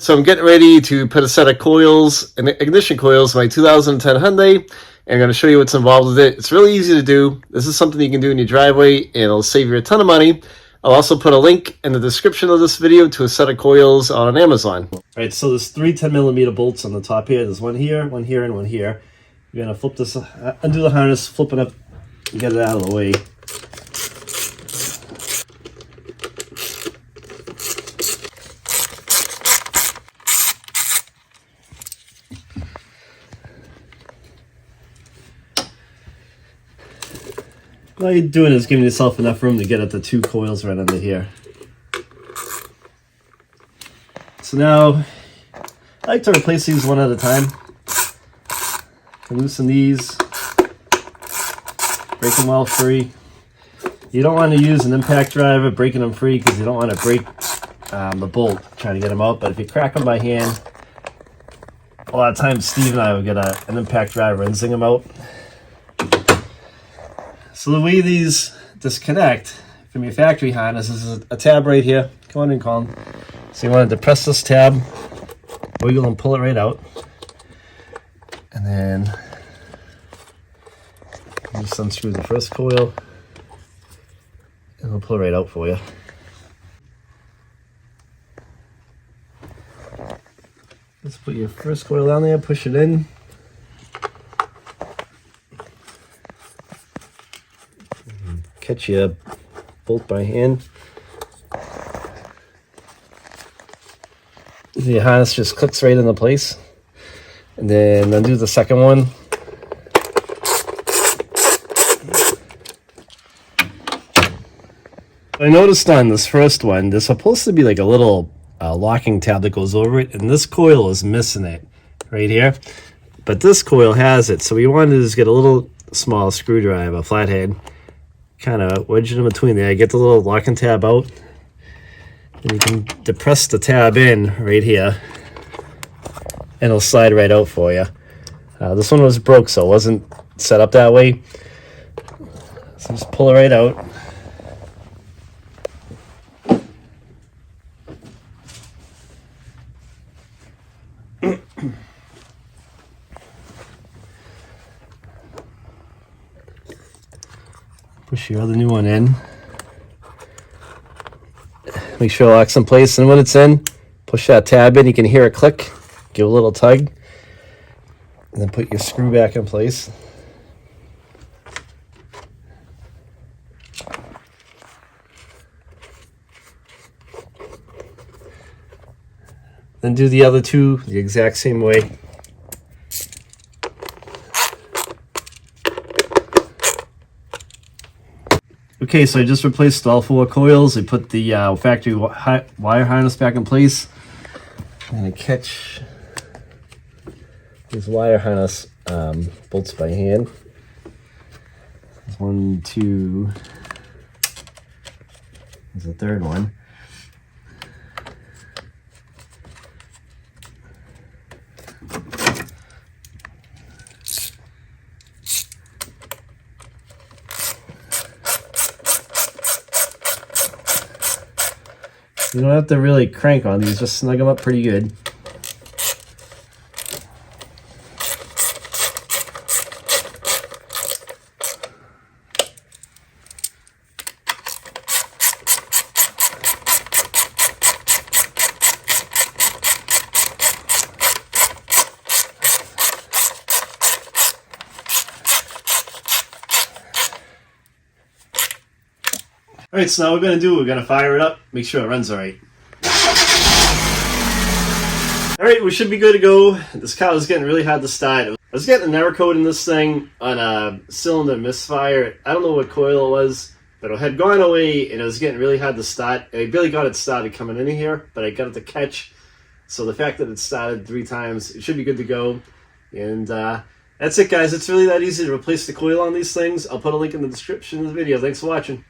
So I'm getting ready to put a set of coils, ignition coils, my 2010 Hyundai, and I'm going to show you what's involved with it. It's really easy to do. This is something you can do in your driveway, and it'll save you a ton of money. I'll also put a link in the description of this video to a set of coils on Amazon. All right, so there's three 10mm bolts on the top here. There's one here, and one here. You're going to flip this, undo the harness, flip it up, and get it out of the way. All you're doing is giving yourself enough room to get at the two coils right under here. So now, I like to replace these one at a time. Loosen these, break them all free. You don't want to use an impact driver breaking them free because you don't want to break the bolt trying to get them out. But if you crack them by hand, a lot of times Steve and I would get an impact driver and zing them out. So the way these disconnect from your factory harness is a tab right here. Come on in, Colin. So you want to depress this tab, wiggle and pull it right out. And then just unscrew the first coil and we'll pull it right out for you. Let's put your first coil down there, push it in. Catch your bolt by hand. The harness just clicks right into place. And then undo the second one. I noticed on this first one, there's supposed to be like a little locking tab that goes over it, and this coil is missing it right here. But this coil has it, so we wanted to just get a little small screwdriver, flathead, kind of wedge it in between there, get the little locking tab out, and you can depress the tab in right here, and it'll slide right out for you. This one was broke, so it wasn't set up that way. So just pull it right out. Push your other new one in. Make sure it locks in place, and when it's in, push that tab in. You can hear it click. Give a little tug, and then put your screw back in place. Then do the other two the exact same way. Okay, so I just replaced all four coils. I put the factory wire harness back in place. I'm going to catch these wire harness bolts by hand. There's 1, 2. There's the third one. You don't have to really crank on these, just snug them up pretty good. All right, so now what we're going to fire it up, make sure it runs all right. All right, we should be good to go. This car was getting really hard to start. I was getting an error code in this thing on a cylinder misfire. I don't know what coil it was, but it had gone away and it was getting really hard to start. I really got it started coming in here, but I got it to catch. So the fact that it started 3 times, it should be good to go. And that's it, guys. It's really that easy to replace the coil on these things. I'll put a link in the description of the video. Thanks for watching.